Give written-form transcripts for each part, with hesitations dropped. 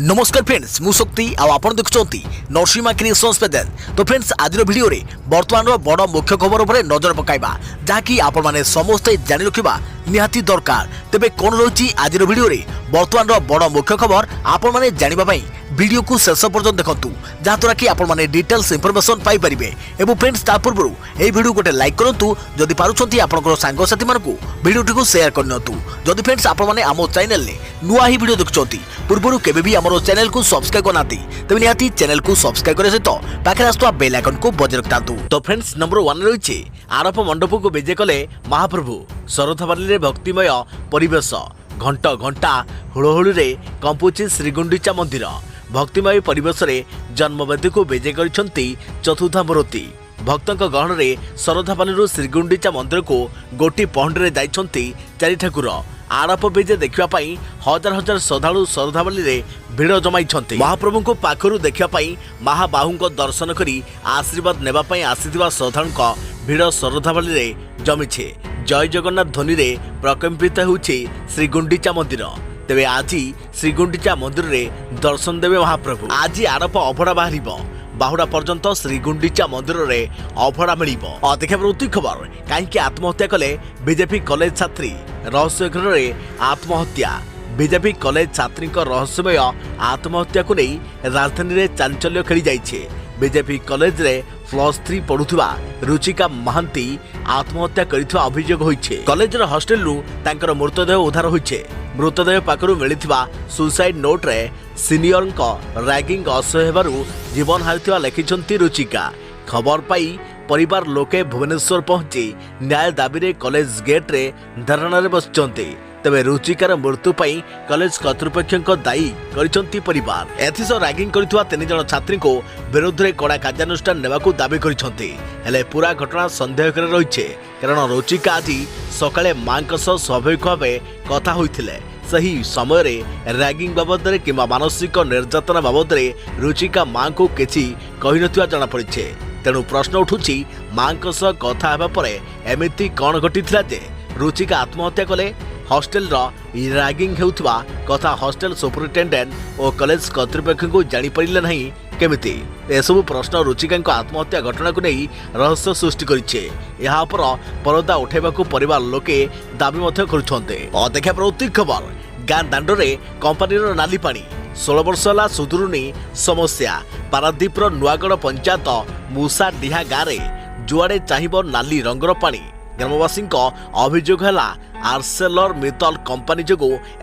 नमस्कार फ्रेंड्स मु शक्ति आपण देखुंत नरसिंहा क्रिएशंस पेजेंट। तो फ्रेंड्स आज वीडियो रे वर्तमान बड़ मुख्य खबर उपर नजर पकाइबा जहाँकि आपण माने समस्ते जानि रखिबा निहाती दरकार। तेबे कोन रही आज वीडियो रे वर्तमान बड़ मुख्य खबर आपण माने जानिबा पई वीडियो को शेष पर्यंत देखंतु जहाँद्वारा कि आपण माने डिटेल्स इनफॉरमेशन पाई परिबे। एवं फ्रेंड्स ता पूर्व ए वीडियो गोटे लाइक करंतु जदि पारुछंती आपनकर सांग साथी मानकु वीडियो टिको शेयर करनतु। जदि फ्रेंड्स आपण माने आमो चैनल ने नुआ ही वीडियो देखुछंती पूर्वरु केबे भी हमरो चैनल को सब्सक्राइब करनाती तबे निहाती चैनल को सब्सक्राइब करे सहित पाखरे आस्तुवा बेल आइकन को बजाय रखतांतु। तो फ्रेंड्स नंबर 1 रहिछि आरोप मंडप को विजय कले महाप्रभु सरथबाली रे भक्तिमय परिवेश घंटा घंटा हुड़हुड़ी रे कंपुची श्रीगुंडीचा मंदिर भक्तिमय परिवेश रे जन्मवेदी को विजय करिसंती चतुर्था मूर्ति भक्तों गहन रे सरथबाली श्रीगुंडीचा मंदिर को गोटी पहंडे जाइछंती चारि ठाकुर आरोप विजय देखा हजार हजार श्रद्धालु सरथबाली रे भिड़ जमाई महाप्रभु को पाखरु देखा महाबाहु दर्शन करी आशीर्वाद नेबापाई आसीथिबा श्रद्धालुक भिड़ सरथबाली रे जमीछे। जय जगन्नाथ ध्वनि रे प्रकम्पित होउछि श्रीगुंडीचा मंदिर। तेबे आज श्रीगुंडीचा मंदिर रे दर्शन देवे महाप्रभु। आज आरोप अभड़ा बाहरिबो बाहुड़ा पर्यंत श्रीगुंडीचा मंदिर रे अभड़ा मिलिबो। देखा प्रति खबर कहीं आत्महत्या कले बीजेपी कॉलेज छात्री रहस्य घर रे आत्महत्या। बीजेपी कॉलेज छात्री रहस्यमय आत्महत्या को नहीं राजधानी रे चांचल्य खेली जाइछे। बीजेपी कॉलेज रे +3 पढ़ुवा रुचिका महांती आत्महत्या करिथवा अभियोग होइछे। कॉलेज रे हॉस्टेल रु तांकर मृतदेह उद्धार होइछे। मृतदेह पाखरु मिलिथिबा सुसाइड नोट रे सीनियर को रैगिंग असह्य हेबारु जीवन हारिथिबा लेखिछंती रुचिका। खबर पाई परिवार लोके भुवनेश्वर पहुंची न्याय दाबी रे कॉलेज गेट रे धरणा रे बसचंती। तेबे रुचिकार मृत्यु पाई कॉलेज कर्तृपक्ष दायी करिसंती परिवार। एथिसो रैगिंग करिथुवा 3 जण छात्री को विरोध रे कड़ा कार्यानुष्ठान नेबाकू दाबी करिसंती। हेले पूरा घटना संदेह करे रहिछे कारण रुचिका आज सकाळे मांक सह स्वाभाविक भावे कथा होइथिले। सही समय रे रैगिंग बाबद रे किंबा मानसिक निर्यातना बाबद रे रुचिका मां को किछि कहि नथिवा जणा पड़िछे। तेणु प्रश्न उठुछि मांक सह कथा हेबा परे एमिति कोन घटिथिला जे रुचिका आत्महत्या कले। हॉस्टेल रैगिंग हेउथवा कथा हॉस्टेल सुपरिटेंडेंट और कॉलेज कर्तृपक्ष को जानी परिले नहीं केमिति। एसबु प्रश्न रुचिका आत्महत्या घटना को नहीं रहस्य सृष्टि करिछे। यहाँ पर परदा उठेबाकू परिवार लोके दाबी मध्य करुछन्ते। देखा प्रति खबर गाँ दांडरे कंपानी नाली पानी 16 वर्ष है सुधुरुनी समस्या। पारादीप नुआगढ़ पंचायत मूसाडीहा गाँव में जुआड़े चाहिए नाली रंगर पानी ग्रामवासी अभियोग है आर्सेलर मित्तल कंपानी जो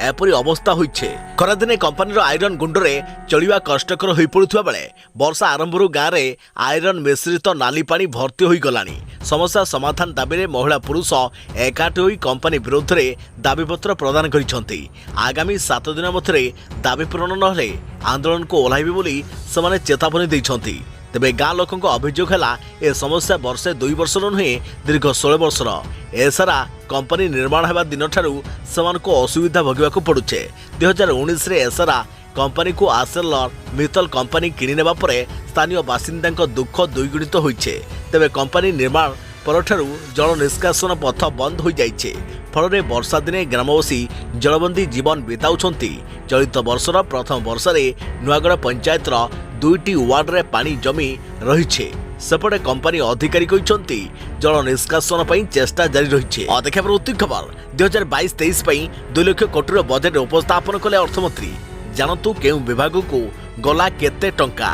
एपरी अवस्था होइछे। खरादिने कंपानी आयरन गुंडरे चलिवा कष्टकर हो पड़ुवा बेले वर्षा आरंभ गाँव में आयरन मिश्रित नाली पानी भर्ती हो गलानी। समस्या समाधान दाबी रे महिला पुरुष एकाठी होई कंपानी विरोध में दाबीपत्र प्रदान करिसंती। आगामी 7 दिन मध्य दाबी पूरण नहले आंदोलन को ओह्लाइबे बोली सेमाने चेतावनी दैछंती। तेबे गाँ लोक अभियोग है ए समस्या वर्षे 2 वर्ष नुहे दीर्घ 16 वर्षर। एसारा कंपानी निर्माण होगा दिन ठारू सेमानको असुविधा भोगवाक पड़ुछे। 2019 रे एसारा कंपानी को आर्सेलर मित्तल कंपानी किणी नेबा परे स्थानीय बासिंदा दुख द्विगुणित होइछे। तेबे कंपानी निर्माण परठारू जल निष्कासन पथ बंद हो जाइछे। फल वर्षा दिने ग्रामवासी जलबंदी जीवन बिताउछंती। चलित वर्षर प्रथम वर्ष में नुआगढ़ पंचायतर 2टी वार्ड रे पानी जमी रहिछे। सेपटे कंपानी अधिकारी कहिसंती जल निष्कासन पई चेष्टा जारी रहिछे। देखा प्रति खबर 2022-23 पई 2 लाख कोटी बजेट उपस्थापन कले अर्थमंत्री। जानतु केउ विभाग को गला केते टंका।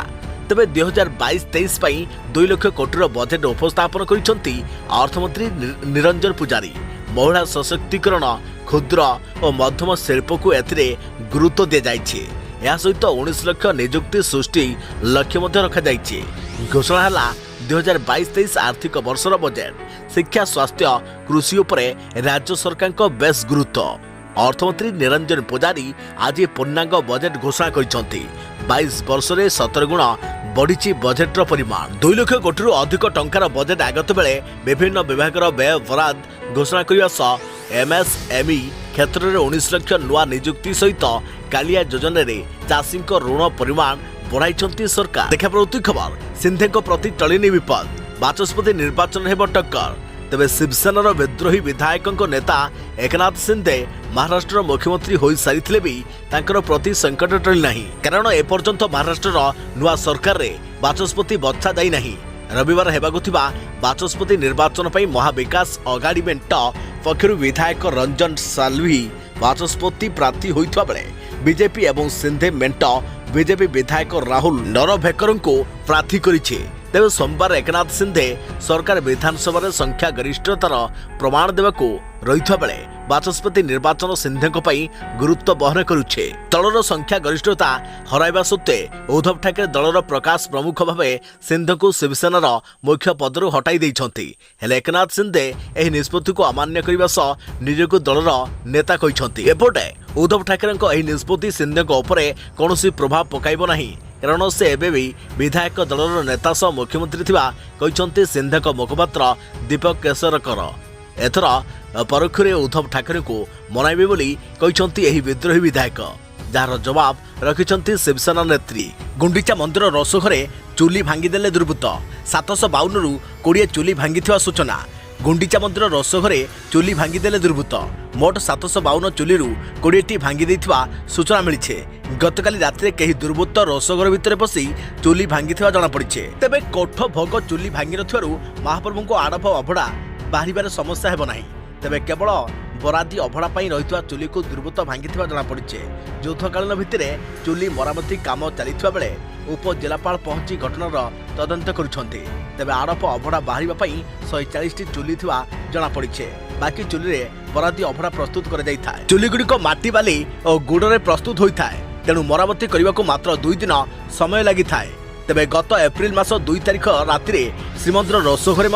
तेबे 2022-23 पई 2 लाख कोटी बजेट उपस्थापन करिसंती अर्थमंत्री निरंजन पुजारी। महिला सशक्तिकरण क्षुद्र और मध्यम शिल्प को एथिरे गुरुत्व दिया जाइछे। या सहित 19 लाख नियुक्ति सृष्टि लक्ष्य मध्य रखा जाइछे। घोषणा है 2022-23 आर्थिक वर्षर बजेट शिक्षा स्वास्थ्य कृषि उपरे राज्य सरकार को बेस गुरुत्व। अर्थमंत्री निरंजन पुजारी आज पूर्णांग बजेट घोषणा करिसंती। 22 वर्ष में 17 गुण बढ़ी बजेटर परिमाण। 2 लाख कोटी अधिक टंकार बजेट आगत बेले विभिन्न विभाग व्यय बराद घोषणा करने सह एमएसएमई क्षेत्र में 19 लाख नुआ नियुक्ति सहित कालिया योजना रे चाषी ऋण परिमाण बढ़ाई सरकार। देखा प्रति खबर सिंधे प्रति टलिनी विपद बाचस्पति निर्वाचन हेब टक्कर। तेबे शिवसेनार विद्रोही विधायकों नेता एकनाथ शिंदे महाराष्ट्र मुख्यमंत्री हो सारी भी तांकर प्रति संकट टली नहीं, कारण एपर्यंत महाराष्ट्र नुआ सरकार रे बाचस्पति बछा जाई नहीं। रविवार हेबाकु थिबा बाचस्पति निर्वाचन पर महाविकास अगाड़ी मेंट पक्षर विधायक रंजन साल्वी बाचस्पति प्रार्थी होइथवा बेले बीजेपी एवं सिंधे मेंट बीजेपी विधायक राहुल नरभेकर को प्रार्थी करिछे। तेज सोमवार एकनाथ शिंदे सरकार विधानसभा संख्या गरिष्ठतार प्रमाण देवाकू रही बेले बाचस्पति निर्वाचन सिंधे गुरुत्व बहन करुछे। दलर संख्या गरिष्ठता हराइबा सत्वे उद्धव ठाकरे दलर प्रकाश प्रमुख भाव सिंधे को शिवसेनार मुख्य पदरू हटाई देइछंती। हेले एकनाथ शिंदे एही निष्पत्ति को अमान्य करबा सह निजको दलर नेता कहिछंती। एपटे उद्धव ठाकरे एही निष्पत्ति सिंधे उपरे कौनसी प्रभाव पकाइबो नाही, कारण से एबे भी विधायक दलर नेता सह मुख्यमंत्री थिबा कहिछंती सिंधे मुखपात्र दीपक केसरकर। एथर परोक्षरे उद्धव ठाकरे को मनाइबे बोली कहिछंती एही विद्रोही विधायक, जार जवाब रखिछंती शिवसेना नेत्री। गुंडीचा मंदिर रसोघरे चुली भांगीदेले दुर्बृत्त। 752 रु 20 चुली भांगिथिबा सूचना। गुंडीचा मंदिर रसोघरे चुली भांगीदेले दुर्बृत्त। मोट 752 चुली 20टी भांगी देथिबा सूचना मिलिछे। गतकाली रात्रि कहीं दुर्बृत्त रसोघर भितर पसी चुली भांगिथिबा जणा पड़िछे। तेबे कोठ भोग चुली भांगी नथिबारु महाप्रभुको आड़प अभड़ा बाहरिबार समस्या हेबो नाही। तेबे केवल बरादी अभड़ा पाई रहितवा चुली को दुर्बृत्त भांगिथिबा जणा पड़िछे। युद्धकालीन भितरे चुली मरामती काम चलिथिबा बेले उपजिलापाल पहुंची घटनार तदंत करुछंती। तेबे आड़प अभड़ा बाहरिबा पाई 140टी चुली थिबा जणा पड़िछे। बाकी चुली रे बरादी अभड़ा प्रस्तुत कर जाई थाए। चुली गुडी को माटी बाली और गुड़रे प्रस्तुत होई थाए, तेणु मरामती करने को मात्र 2 दिन समय लगी थाए। तेबे गत एप्रिल मास 2 तारिख राति श्रीमंदिर रसोघरे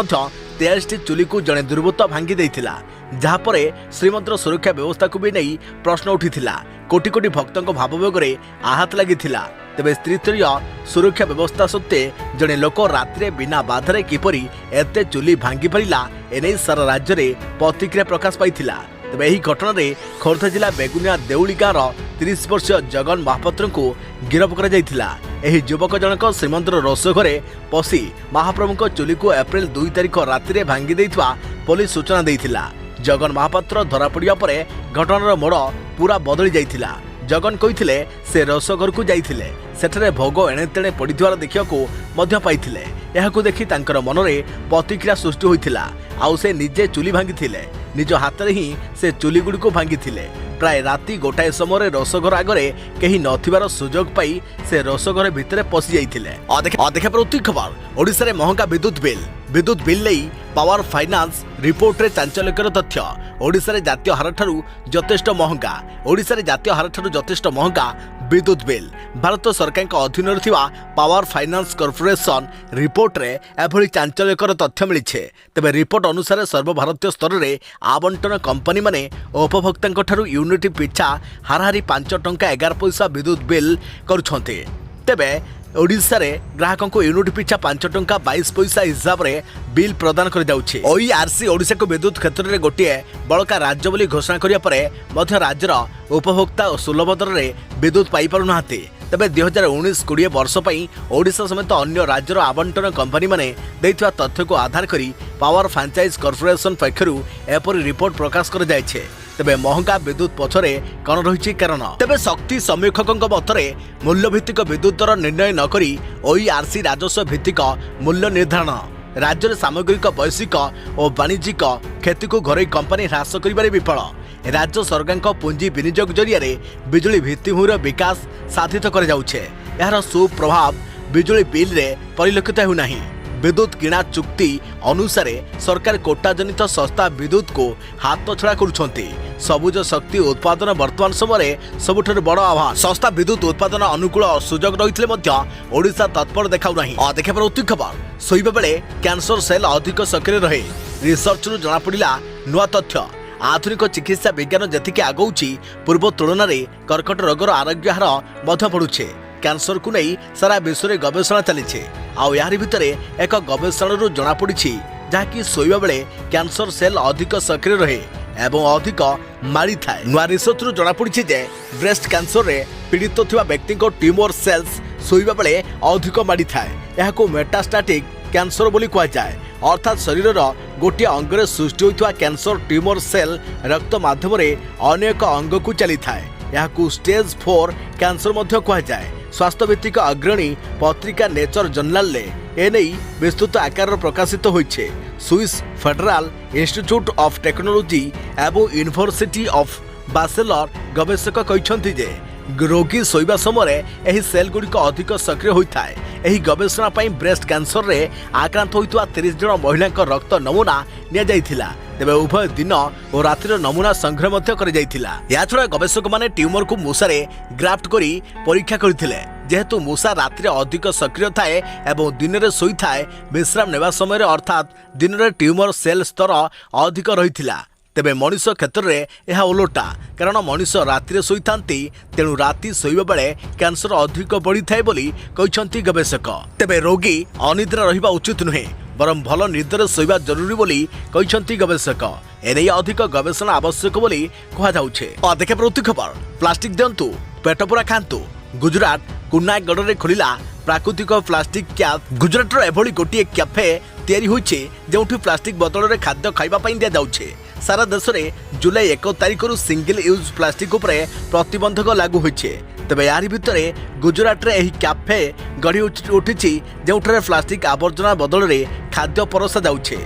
23टी चुली को जड़े दुर्बृत्त भांगी देइथिला, जहाँपर श्रीमंदिर सुरक्षा व्यवस्था को भी नहीं प्रश्न उठिथिला। कोटी कोटी भक्तों भाववेगरे आहत लगिथिला। तेबे स्त्रीस्तरीय सुरक्षा व्यवस्था सत्वे जड़े लोक रात्रे बिना बाधारे किपरि एते चुली भांगी पारिला एने सारा राज्य में प्रतिक्रिया प्रकाश पाइथिला। तेबे एही घटना रे खोर्धा जिला बेगुनिया देउली गाँव 30 वर्षीय जगन महापात्र को गिरफ कर जाइथिला। एही युवक जनक श्रीमंदिर रसोघरे पसी महाप्रभुଙ୍କ चुली को एप्रिल 2 तारिख राति भांगी देइथवा पुलिस सूचना देइथिला। जगन महापात्र धरा पड़िया परे घटनार मोड़ पूरा बदली जाइथिला। जगन कहिथिले से रसोघर को जाइथिले, सेठरे भोग एणे तेणे पड़िथिवार देखियाकू मध्य पाइथिले। एहाकू देखि तांकर मनरे प्रतिक्रिया सृष्टि होइथिला। आउ से निजे चुली भांगिथिले, निज हाथ में ही से चुली गुड़ी को भांगिथिले। प्राय राति गोटाए समय रसोघर आगरे कहीं नथिबार सुजोग पाई से रसोघर भितर पशि जाइथिले। अदेखा प्रति खबर ओडिशा रे महंगा विद्युत बिल नहीं पावर फाइनान्स रिपोर्ट रे चांचल्यकर तथ्य। ओडिशा रे जातीय हार ठारू यथेष्ट महंगा। ओडिशा रे जातीय हार ठारू यथेष्ट महंगा विद्युत बिल। भारत सरकार अधीन पावर फाइनान्स कॉर्पोरेशन रिपोर्ट रे एभली चांचल्यकर तथ्य मिली। तेबे रिपोर्ट अनुसार सर्वभारतीय स्तर में आवंटन कंपनी माने उपभोक्ता ठारू यूनिट पिछा हाराहारी 5 टंका 11 पैसा विद्युत बिल करुछन्ते। तेबे ओडिशा रे ग्राहकों को यूनिट पिछा 5 टंका 22 पैसा हिसाब रे बिल प्रदान कर जाउछि। ओईआरसी ओडिशा को विद्युत क्षेत्र में गोटे बड़का राज्य बोली घोषणा करिया परे मध्य राज्यर उपभोक्ता सुलभ दर रे विद्युत पाई पारु नाहांती। तेबे 2019-20 वर्ष पई ओडिशा समेत अन्य राज्यर आवंटन कंपनी माने दैथिबा तथ्य को आधार करी पावर फ्रांचाइज कॉर्पोरेशन पक्षरु एपरि रिपोर्ट प्रकाश कर जायछे। तेबे महंगा विद्युत पछरे कौन रही कारण? तेबे शक्ति समीक्षकों मतरे मूल्यभित्तिक विद्युत दर निर्णय न करी ओईआरसी राजस्व भित्तिक मूल्य निर्धारण राज्य में सामग्रिक वैश्विक और वाणिज्यिक क्षति को घरोई कंपनी ह्रास कर विफल। राज्य सरकार पुंजी विनियोग जरिया बिजुली भित्तिभूमिर विकास साधित कर जाउछे। यार सुप्रभाव बिजुली बिल रे परिलक्षित होना। विद्युत किणा चुक्ति अनुसार सरकार कोटा जनित सस्ता विद्युत को हाथ छड़ा करुछंती। सबुज शक्ति उत्पादन वर्तमान समय सबुठारु बड़ आह्वान। सस्ता विद्युत उत्पादन अनुकूल सुजोग रही ओडिशा तत्पर देखाउ नाही। देखा प्रति खबर शोइबा बेले कैंसर सेल अधिक सक्रिय रहे। रिसर्च रु जना पड़िला नुआ तथ्य। आधुनिक चिकित्सा विज्ञान जेतिके आगौछि पूर्व तुलन में कर्कट रोगर आरोग्य हार मध्य बढ़ुछे। कैंसर को नहीं सारा विश्व में गवेषणा चली। आउ यार भितर एक गवेषणा जना पड़ी जहाँकि शोइबा बेले कैंसर सेल अधिक सक्रिय रहे एवं अधिक मारी थाए। नुआ रिसर्च रु जना पड़ी जे ब्रेस्ट कैंसर रे पीड़ित थिबा व्यक्ति को ट्यूमर सेल्स शोइबा बेले अधिक मारी थाए। यहाको मेटास्टैटिक कैंसर बोली कहा जाए। अर्थात शरीर गोटे अंगरे सृष्टि होता कैंसर ट्यूमर सेल रक्त माध्यम अन्य एक अंग को चली था स्टेज 4 कैंसर कहुए। स्वास्थ्य भित्तिक अग्रणी पत्रिका नेचर जर्नाल एने विस्तृत आकार प्रकाशित होइछे। स्विस फेडराल इंस्टीट्यूट ऑफ टेक्नोलॉजी एवं यूनिवर्सिटी ऑफ बासेलर गवेषक कहते जे रोगी शोइबा समय एही सेल गुड़िक अधिक सक्रिय होता है। एही गवेषणा पई ब्रेस्ट कैंसर रे आक्रांत होइतवा 30 जन महिला रक्त नमूना निया जाइथिला। तेबे उभय दिन और रातिर नमूना संग्रह मध्य कर जाइथिला। या छड़ा गवेषक माने ट्यूमर को मूसारे ग्राफ्ट करी परीक्षा करथिले। जेहेतु मूसा रातिर अधिक सक्रिय थाए एवं दिन में शोई थाए विश्राम नेबा समय अर्थात दिन में ट्यूमर सेल स्तर अधिक रहिथिला। तेबे मनीष क्षेत्र में यह ओलोटा कारण मनीष राति शोई थांती तेणु राति शोइबा बेले कैंसर अधिक बढ़ी थाए बोली कहते गवेषक। तेबे रोगी अनिद्रा रहिबा उचित नुहे बरम भल निदरे शोइबा जरूरी बोली कहते गवेषक। एने अधिक गवेषणा आवश्यक बोली कहुछे। देखा प्रति खबर प्लास्टिक दिंतु पेट पूरा खातु। गुजरात कुन्नागढ़ में खोलिला प्राकृतिक प्लास्टिक कैप। गुजरातर एभली गोटे कैफे तैयारी होइछे जोंठु प्लास्टिक बोतल रे खाद्य खाइबा पई दिया जाउछे। सारा देश में जुलाई 1 तारिख सिंगल यूज प्लास्टिक उपरे प्रतिबंधक लागू होइछे। तेबे यारी भितरे गुजरात रे एही कैफे गढ़ी उठिछि जोंठरे प्लास्टिक आवर्जना बदल रे खाद्य परसा जाउछे।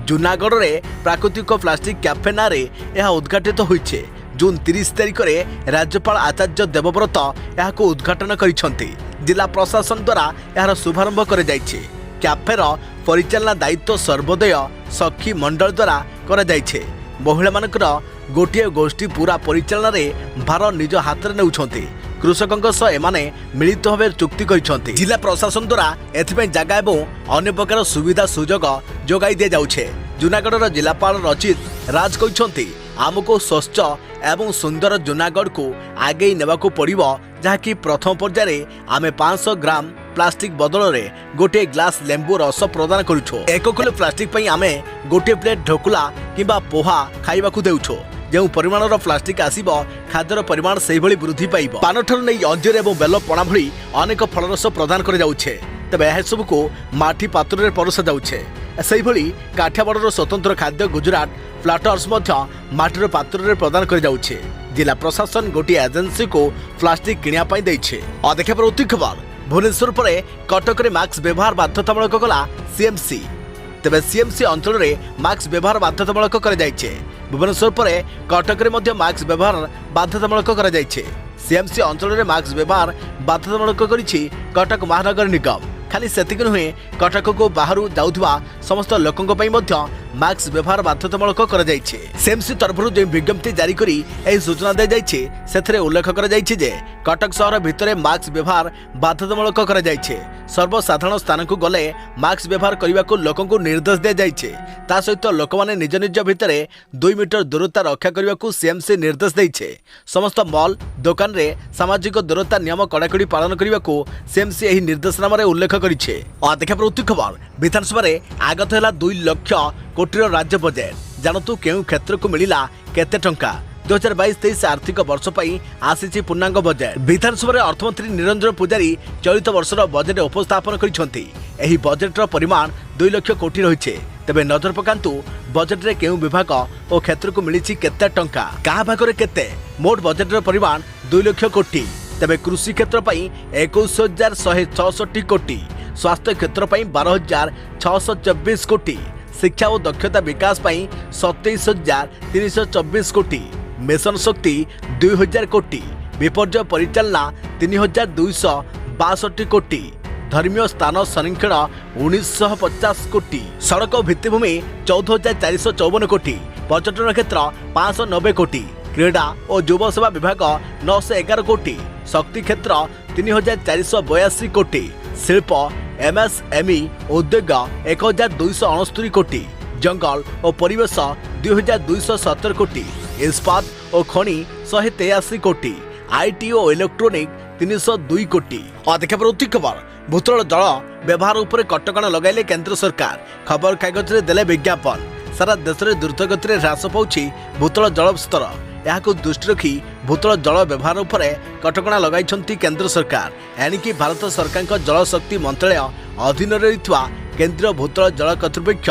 जूनागढ़ रे प्राकृतिक प्लास्टिक कैफे नारे यह उद्घाटित होइछे। जून 30 तारिख में राज्यपाल आचार्य देवव्रत यहां उद्घाटन करिसेंती। जिला प्रशासन द्वारा यार शुभारंभ कर जाइछे। कैफेर परिचालना दायित्व सर्वोदय सखी मंडल द्वारा करा जाइछे। महिला मानकर गोटे गोष्ठी पूरा परिचालन रे भार निज हाथ में नेउछंती। कृषकों सह एमाने मिलित भाव चुक्ति करिसेंती। जिला प्रशासन द्वारा एथिपై जागा एवं अन्य प्रकार सुविधा सुजोग जोगाई दिया जाउछे। जूनागढ़ जिलापाल रचित राज कहते आमको स्वच्छ एवं सुंदर जूनागढ़ को आगे नेबाकू पड़िबो जहाँकि प्रथम पर्याय आमे 500 ग्राम प्लास्टिक बदल रे गोटे ग्लास लेंबू रस प्रदान करूछो। 1 किलो प्लास्टिक पई आमे गोटे प्लेट ढोकुला किंबा पोहा खाइबाकू देउछो। जो परिमाणर प्लास्टिक आसीबो खाद्यर परिमाण से भली वृद्धि पाइबो। पानठर नहीं अंजीर एवं बेल पणा भली अनेक फलरस प्रदान कर जाउछे। तेबे यह सबको माटी पात्र रे परसा जाउछे। सेही भली काठियावाड़र स्वतंत्र खाद्य गुजरात फ्लाटर्स मध्य माटीर पात्र रे प्रदान कर जाउछे। जिला प्रशासन गोटे एजेंसी को प्लास्टिक किनिया पई दैछे। देखा पर अति खबर भुवनेश्वर पर कटक रे मास्क व्यवहार बाध्यतामूलक कला सीएमसी। तेबे सीएमसी अंचल रे मास्क व्यवहार बाध्यतामूलक कर जाइछे। भुवनेश्वर पर कटक रे मध्य मास्क व्यवहार बाध्यतामूलक कर जाइछे। सीएमसी अंचल रे मास्क व्यवहार बाध्यतामूलक करिछि कटक महानगर निगम। खाली सेतिक नुहे कटक को बाहर जाउथबा समस्त लोकंक पई मध्य मास्क व्यवहार बाध्यतामूलक कर जाइछे। सीएमसी तरफरु जे विज्ञप्ति जारी करी एही सूचना दे जाइछे सेथरे उल्लेख कर जाइछे जे कटक शहर भितरे मास्क व्यवहार बाध्यतामूलक कर जाइछे। सर्वसाधारण स्थान को गले मास्क व्यवहार करने को लोकों को निर्देश दि जाइछे। ता सहित लोक माने निज निज भितरे 2 मीटर दूरता रक्षा करने को सीएमसी निर्देश देइछे। समस्त मॉल दुकान रे सामाजिक दूरता नियम कड़ाकड़ी पालन करने को सीएमसी एही निर्देशनामा रे उल्लेख करिछे। देखा प्रति खबर विधानसभा रे आगत हैला 2 लाख कोटीर राज्य बजेट। जानतु केउ क्षेत्र को मिलिला केते टंका। 2022-23 आर्थिक वर्ष पर आसी पूर्णांग बजेट। विधानसभा अर्थमंत्री निरंजन पुजारी चलित वर्षर बजेट उपस्थापन करछंती। एही बजेटर परिमाण 2 लाख कोटी रहिछे। तेबे नजर पकांतु बजेट रे केउ विभाग और क्षेत्र को मिलिछि केते टंका कहा भागरे केते। मोट बजेटर परिमाण 2 लाख कोटी। तेबे कृषि क्षेत्र पई 21166 कोटी, स्वास्थ्य क्षेत्र पई 12624 कोटी, शिक्षा और दक्षता विकास पई 27324 कोटी, मिशन शक्ति 2000 कोटी, विपर्यय परिचालना 3262 कोटी, धर्मीय स्थान संरक्षण 1950 कोटी, सड़क भित्तिभूमि 14454 कोटी, पर्यटन क्षेत्र 590 कोटी, क्रीड़ा और युव सेवा विभाग 911 कोटी, शक्ति क्षेत्र 3482 कोटी, शिल्प एमएसएमई उद्योग 1269 कोटी, जंगल और परिवेश 2217 कोटी, इस्पात और खनि 183 कोटी, आईटी और इलेक्ट्रोनिक 302 कोटी। देखा प्रति खबर भूतल जल व्यवहार उपर कटकणा लगाइले केंद्र सरकार। खबर कागज रे देले विज्ञापन। सारा देश में द्रुतगति ह्रास पाउछि भूतल जल स्तर। यहां दृष्टि रखी भूतल जल व्यवहार उपर कटकणा लगाइछंती केंद्र सरकार। एणिकी भारत सरकार जल शक्ति मंत्रालय अधीन रहितवा केंद्रीय भूतल जल कर्तृपक्ष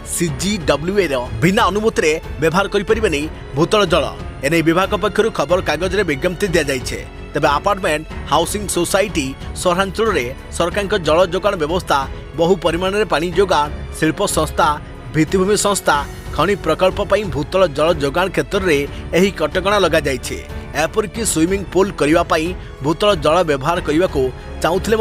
CGWA बिना अनुमति व्यवहार करें भूतल जल एने विभाग पक्षर खबर कागज में विज्ञप्ति दि जाइए। तेज अपार्टमेंट हाउसिंग सोसाइटी सहरांचल में सरकार जल जोगाण व्यवस्था बहु परिमाण में पानी जोगाण शिल्प संस्था भित्तिभूमि संस्था खनि प्रकल्प भूतल जल जोगाण क्षेत्र में यही कटकणा लग जाइए। एपरिक स्विमिंग पूल करने भूतल जल व्यवहार करने को चाहूले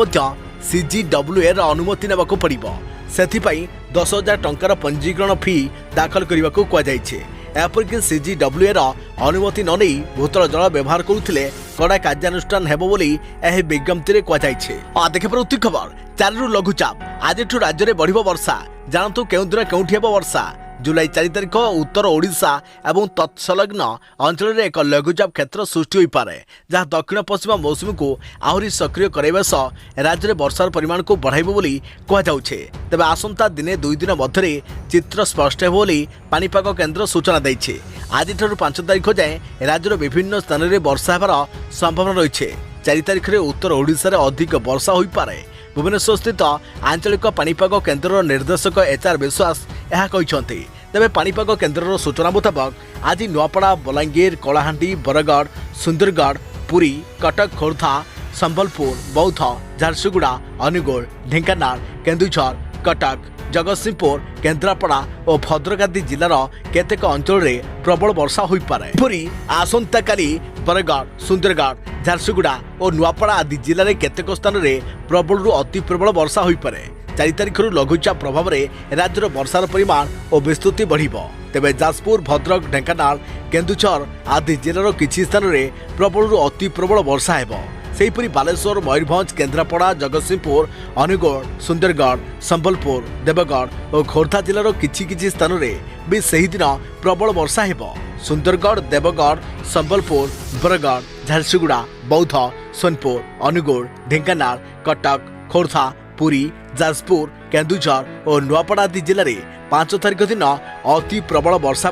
CGWA अनुमति नेबा पड़ो से 10,000 टंकार पंजीकरण फी दाखल करने को कहुई। एपरिक CGWA अनुमति न नहीं भूतल जल व्यवहार करुले कड़ा कार्यानुष्ठान हेबो बोली एही विज्ञप्ति रे कहुई। देखिए प्रति खबर 4 रु लघुचाप आज राज्य में बढ़िबो वर्षा जानतु केउं दिन केउंठी हेबो वर्षा। जुलाई 4 तारिख उत्तर ओडिशा एवं तत्सलग्न अंचल में एक लघुचाप क्षेत्र सृष्टि हो पारे जहाँ दक्षिण पश्चिम मौसुमी को आहरी सक्रिय कराइबा सह राज्य में वर्षार परिमाण को बढ़ाइबो बोली कहुछे। तेबे आसंता दिने 2 दिन मध्य चित्र स्पष्ट हेबो बोली पानीपाग केन्द्र सूचना दैछे। आज 5 तारिख जाए राज्यर विभिन्न स्थान में वर्षा हेबार संभावना रही। 4 तारिख में उत्तर ओडिशा रे अधिक वर्षा हो पारे। भुवनेश्वर स्थित आंचलिक पानीपाग केन्द्र निर्देशक HR विश्वास यह कहते। तेज पानीपाग केन्द्र सूचना मुताबक आज नुआपड़ा बलांगीर कलाहांडी बरगढ़ सुंदरगढ़ पुरी कटक खोर्धा संबलपुर बौद्ध झारसुगुड़ा अनुगुल ढेंकानाल केन्दुझर कटक जगतसिंहपुर केन्द्रापड़ा और भद्रक आदि जिलार केतेक अंचल में प्रबल वर्षा हो पारे। पुरी आसंता काली बरगढ़ सुंदरगढ़ झारसुगुड़ा और नुआपड़ा आदि जिले में केतेक स्थान में प्रबल अति प्रबल वर्षा हो पारे। 4 तारिख लघुचाप प्रभाव में राज्यर वर्षार परिमाण और विस्तृति बढ़िबो। तेबे जाजपुर भद्रक ढेंकानाल केन्दुझर आदि जिलार किछि स्थान में प्रबल अति प्रबल वर्षा हेबो। सेहीपरि बालेश्वर मयूरभंज केन्द्रापड़ा जगतसिंहपुर अनुगुल सुंदरगढ़ संबलपुर देवगढ़ और खोर्धा जिलार किछि स्थान में भी सही दिन प्रबल वर्षा हेबो। सुंदरगढ़ देवगढ़ संबलपुर बरगढ़ झारसुगुड़ा बौद्ध सोनपुर अनुगुल ढेंकानाल कटक खोर्धा पुरी जाजपुर केन्दुझर और नुआपड़ा आदि जिले में 5 तारिख दिन अति प्रबल वर्षा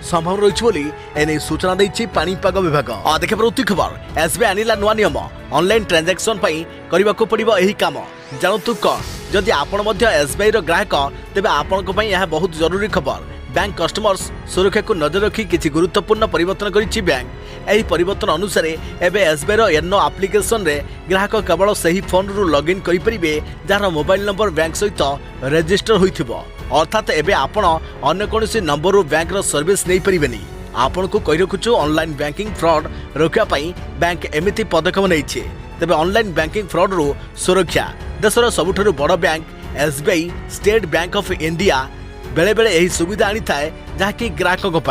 संभावना रही एने सूचना देछि पानीपाग विभाग। देखिए प्रति खबर SBI आनिला नुआ नियम ऑनलाइन ट्रांजैक्शन करने को पड़ो यही काम जानतु कौन। जदि आपण SBI रो ग्राहक तेबे आपण को यह बहुत जरूरी खबर। बैंक कस्टमर्स सुरक्षा को नजर रखी किसी गुरुत्वपूर्ण परिवर्तन करिछि बैंक। एही परिवर्तन अनुसार एबे SBI रो येनो एप्लिकेशन रे ग्राहक केवल सही फोन रु लॉगिन करि परिबे जार मोबाइल नंबर बैंक सहित रजिस्टर होइथिबो। अर्थात एबे आपण अन्य कोनोसी नंबर रु बैंक रो सर्विस नै परिबेनी। आपण को कहि रखुछु ऑनलाइन बैंकिंग फ्रॉड रोकिया पई बैंक एमिति पदक्षेप नैछि। तेबे ऑनलाइन बैंकिंग फ्रॉड रु सुरक्षा देशर सबुठारु बड़ bank SBI state bank of India बेले बेले यही सुविधा आनी थाए जहाँकि ग्राहकों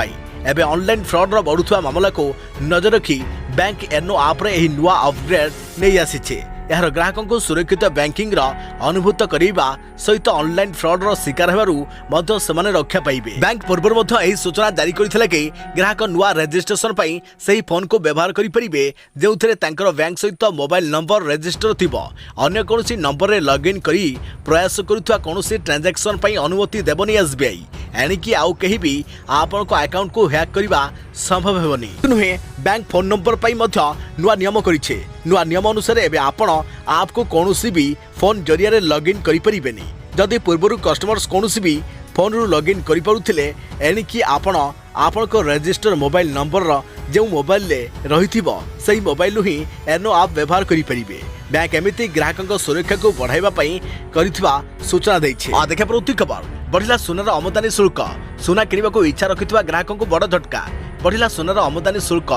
एबे ऑनलाइन फ्रॉड रो बढ़ुवा मामला को नजर रखी बैंक एनो आप रे यही नुआ अपग्रेड नहीं आसीछे। यार ग्राहकों को सुरक्षित बैंकिंग रो अनुभूत करिबा सहित ऑनलाइन फ्रॉड रो शिकार हेबारु मध्य समाने रक्षा पाइबे। बैंक पूर्व मध्य यही सूचना जारी करथिला कि ग्राहक नुआ रजिस्ट्रेशन पई सही फोन को व्यवहार करि परिबे जेउथरे तांकर बैंक सहित मोबाइल नंबर रजिस्टर थिबो। अन्य कोनोसी नंबर रे लॉगिन करी प्रयास करुथवा कोनोसी ट्रांजैक्शन पई अनुमति देबनी SBI। एणिकी आउ कहीं भी आपण को अकाउंट को हैक करने संभव हेबनी नुहे। बैंक फोन नंबर पाई मध्य नुआ नियम करिछे। नुआ नियम अनुसार एबे आपण आप को कोनोसी भी फोन जरिया रे लॉगिन करि परिबेनी। जदि पूर्वरु कस्टमर्स कोनोसी भी फोन रु लॉगिन करि परुथिले एणिकी आपण को रजिस्टर मोबाइल नंबर रो जो मोबाइल ले रहिथिबो सही मोबाइल ही एनो आप व्यवहार करि परिबे। बैंक एमिति ग्राहकों सुरक्षा को बढ़ाइबा पई करिथिबा सूचना दैछे। देखिए प्रति खबर बढ़िला सुनार आमदानी शुल्क। सुना किनिबा को इच्छा रखिथिबा ग्राहकों को बड़ झटका। बढ़िला सुनार आमदानी शुल्क।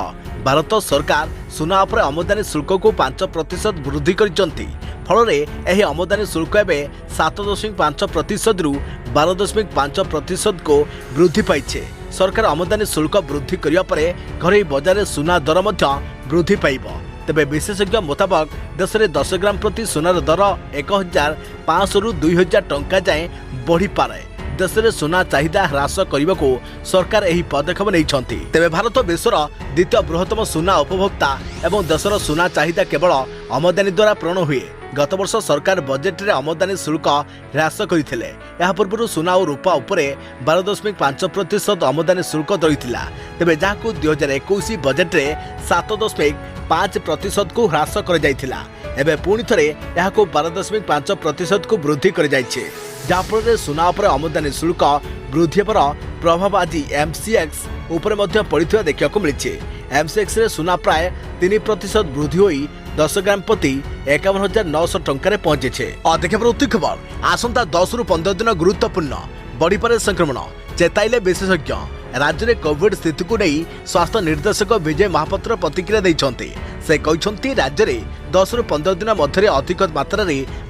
भारत सरकार सुना उपर आमदानी शुल्क को 5% वृद्धि करिसंती। फल यह आमदानी शुल्क एवं 7.5% रु 12.5% को वृद्धि पाइछे। सरकार आमदानी शुल्क वृद्धि करिया परे घरे बजार सुना दर वृद्धि पाइब। तेबे विशेषज्ञ मुताबक देश में 10 ग्राम प्रति सुनार दर 1,500 रु 2,000 टंका जाए बढ़ी पारे। देश में सुना चाहिदा ह्रास करने को सरकार यही पदक्षेप नहीं। तेबे भारत विश्वर द्वितीय बृहत्तम सुना उपभोक्ता एवं देशर सुना चाहिदा केवल आमदानी द्वारा पूर्ण हुए। गत वर्ष सरकार बजेट रे आमदानी शुल्क ह्रास करथिले। या पूर्व सुना और रूपा उपरे 12.5% आमदानी शुल्क रहिथिला। तेबे जाकु 2021 बजेट रे 7.5% को ह्रास कर जाइथिला। एबे पुणी थरे याको 12.5% को वृद्धि कर जाइछे। ଯାହାଫଳରେ ସୁନା ଉପରେ ଆମଦାନୀ ଶୁଳ୍କ ବୃଦ୍ଧି ହେବାର ପ୍ରଭାବ ଆଜି ଏମ୍ସିଏକ୍ସ ଉପରେ ମଧ୍ୟ ପଡ଼ିଥିବା ଦେଖିବାକୁ ମିଳିଛି। ଏମ୍ସିଏକ୍ସରେ ସୁନା ପ୍ରାୟ 3% ବୃଦ୍ଧି ହୋଇ 10 ଗ୍ରାମ ପ୍ରତି 51,900 ଟଙ୍କାରେ ପହଞ୍ଚିଛି। ଅଧିକ ପ୍ରତି ଖବର ଆସନ୍ତା 10ରୁ 15 ଦିନ ଗୁରୁତ୍ୱପୂର୍ଣ୍ଣ ବଢ଼ିପାରେ ସଂକ୍ରମଣ ଚେତାଇଲେ ବିଶେଷଜ୍ଞ। राज्य में कोविड स्थिति को नहीं स्वास्थ्य निर्देशक विजय महापात्र प्रतिक्रिया देइछन्ति। से कहते राज्य में 10 ରୁ 15 दिन मध्य अधिक मात्रा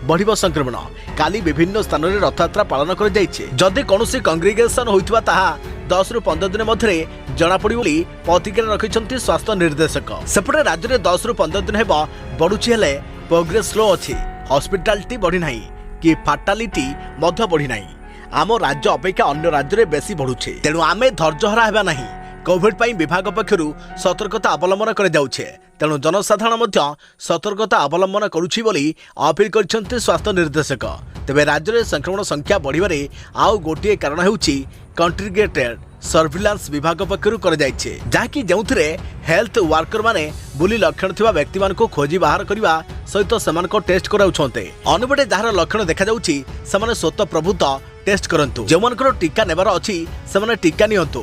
बढ़ संक्रमण। काली विभिन्न स्थान में रथयात्रा पालन कर जदि कौन कंग्रिगेसन होता ताहा 10 ରୁ 15 दिन मध्य जनापड़ प्रतिक्रिया रखिंट स्वास्थ्य निर्देशक। सेपटे राज्य में 10 ରୁ 15 दिन हेब बढ़ुची हेले प्रोग्रेस स्लो अच्छी। हॉस्पिटालिटी बढ़ी नहीं कि फाटालिटी मध्य बढ़ी नहीं। आम राज्य अपेक्षा अन्य राज्य में बेसी बढ़ुछे। तेणु आमे धैर्यहरा हेबा नहीं। कोविड पाई विभाग पक्षरु सतर्कता अवलंबन कर जाउछे। तेणु जनसाधारण मध्य सतर्कता अवलंबन करुछि बोली अपील करछन्ते स्वास्थ्य निर्देशक। तेबे राज्य में संक्रमण संख्या बढ़िबारे आउ गोटिए कारण हेउछि कंट्रीगेटेड सर्विलांस विभाग पक्षरु कर जाइछे, जाकी जेउथिरे हेल्थ वर्कर माने बुली लक्षण थिबा व्यक्ति मानको खोजी बाहर करिवा सहित सेमानको टेस्ट कराउछन्ते। अनुपटे जहार लक्षण देखा जाउछि सेमाने स्वतः प्रभुत टेस्ट करंतु। जेमानकर टीका नेबार अछि सेमाने टीका नियंतु।